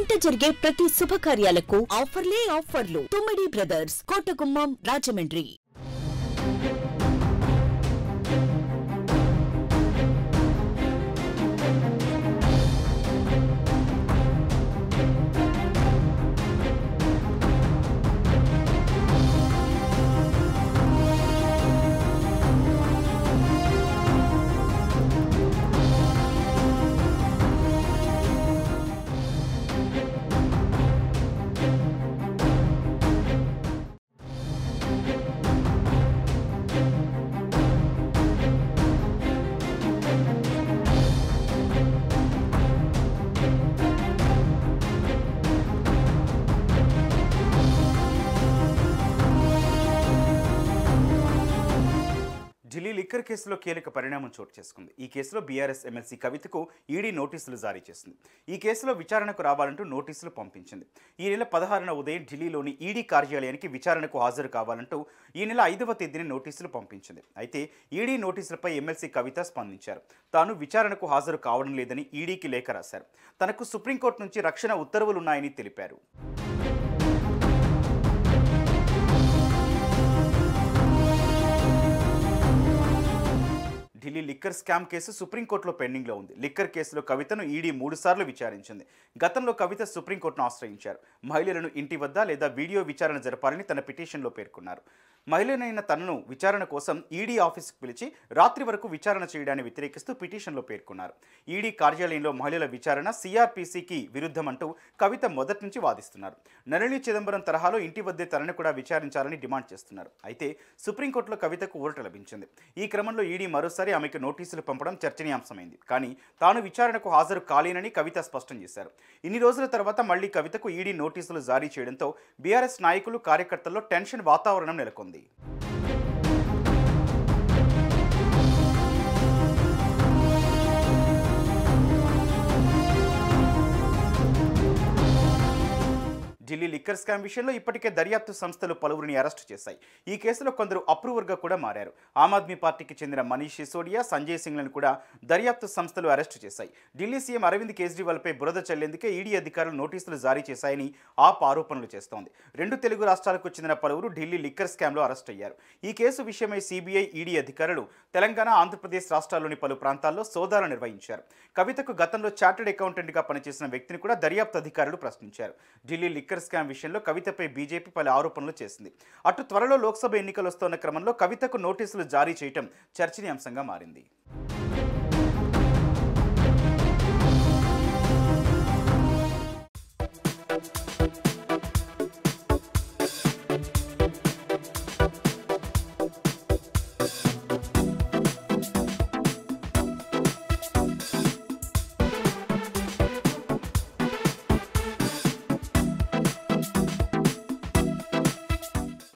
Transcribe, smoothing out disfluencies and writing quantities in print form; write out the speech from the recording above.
ఇంట జరిగే ప్రతి శుభకార్యాలకు ఆఫర్లు. తుమ్మిడి బ్రదర్స్, కోటగుమ్మం, రాజమండ్రి. ఢిల్లీ లిక్కర్ కేసులో కీలక పరిణామం చోటు చేసుకుంది. ఈ కేసులో బీఆర్ఎస్ ఎమ్మెల్సీ కవితకు ఈడీ నోటీసులు జారీ చేసింది. ఈ కేసులో విచారణకు రావాలంటూ నోటీసులు పంపించింది. ఈ నెల 16న ఉదయం ఢిల్లీలోని ఈడీ కార్యాలయానికి విచారణకు హాజరు కావాలంటూ ఈ నెల 5వ తేదీన నోటీసులు పంపించింది. అయితే ఈడీ నోటీసులపై ఎమ్మెల్సీ కవిత స్పందించారు. తాను విచారణకు హాజరు కావడం లేదని ఈడీకి లేఖ రాశారు. తనకు సుప్రీంకోర్టు నుంచి రక్షణ ఉత్తర్వులున్నాయని తెలిపారు. ఢిల్లీ లిక్కర్ స్కామ్ కేసు సుప్రీంకోర్టులో పెండింగ్లో ఉంది. లిక్కర్ కేసులో కవితను ఈడీ 3 సార్లు విచారించింది. గతంలో కవిత సుప్రీంకోర్టును ఆశ్రయించారు. మహిళలను ఇంటి వద్ద లేదా వీడియో విచారణ జరపాలని తన పిటిషన్లో పేర్కొన్నారు. మహిళనైన తనను విచారణ కోసం ఈడీ ఆఫీసుకు పిలిచి రాత్రి వరకు విచారణ చేయడాన్ని వ్యతిరేకిస్తూ పిటిషన్లో పేర్కొన్నారు. ఈడీ కార్యాలయంలో మహిళల విచారణ సిఆర్పిసికి విరుద్ధమంటూ కవిత మొదటి నుంచి వాదిస్తున్నారు. నళిని చిదంబరం తరహాలో ఇంటి వద్దే తనను కూడా విచారించాలని డిమాండ్ చేస్తున్నారు. అయితే సుప్రీంకోర్టులో కవితకు ఊరట లభించింది. ఈ క్రమంలో ఈడీ మరోసారి ఆమెకు నోటీసులు పంపడం చర్చనీయాంశమైంది. కానీ తాను విచారణకు హాజరు కాలేనని కవిత స్పష్టం చేశారు. ఇన్ని రోజుల తర్వాత మళ్లీ కవితకు ఈడీ నోటీసులు జారీ చేయడంతో బీఆర్ఎస్ నాయకులు, కార్యకర్తల్లో టెన్షన్ వాతావరణం నెలకొంది. ఢిల్లీ లిక్కర్ స్కామ్ విషయంలో ఇప్పటికే దర్యాప్తు సంస్థలు పలువురిని అరెస్టు చేశాయి. ఈ కేసులో కొందరు అప్రూవర్గా కూడా మారారు. ఆమ్ ఆద్మీ పార్టీకి చెందిన మనీష్ సిసోడియా, సంజయ్ సింగ్లను కూడా దర్యాప్తు సంస్థలు అరెస్టు చేశాయి. ఢిల్లీ సీఎం అరవింద్ కేజ్రీవాల్పై బురద చల్లేందుకే ఈడీ అధికారులు నోటీసులు జారీ చేశాయని ఆప్ ఆరోపణలు చేస్తోంది. 2 తెలుగు రాష్ట్రాలకు చెందిన పలువురు ఢిల్లీ లిక్కర్ స్కామ్లో అరెస్ట్ అయ్యారు. ఈ కేసు విషయమై సిబిఐ, ఈడీ అధికారులు తెలంగాణ, ఆంధ్రప్రదేశ్ రాష్ట్రాల్లోని పలు ప్రాంతాల్లో సోదాలు నిర్వహించారు. కవితకు గతంలో చార్టెడ్ అకౌంటెంట్గా పనిచేసిన వ్యక్తిని కూడా దర్యాప్తు అధికారులు ప్రశ్నించారు. ఢిల్లీ లిక్కర్ స్కామ్ విషయంలో కవితపై బీజేపీ పలు ఆరోపణలు చేసింది. అటు త్వరలో లోక్సభ ఎన్నికలు వస్తున్న క్రమంలో కవితకు నోటీసులు జారీ చేయడం చర్చనీయాంశంగా మారింది.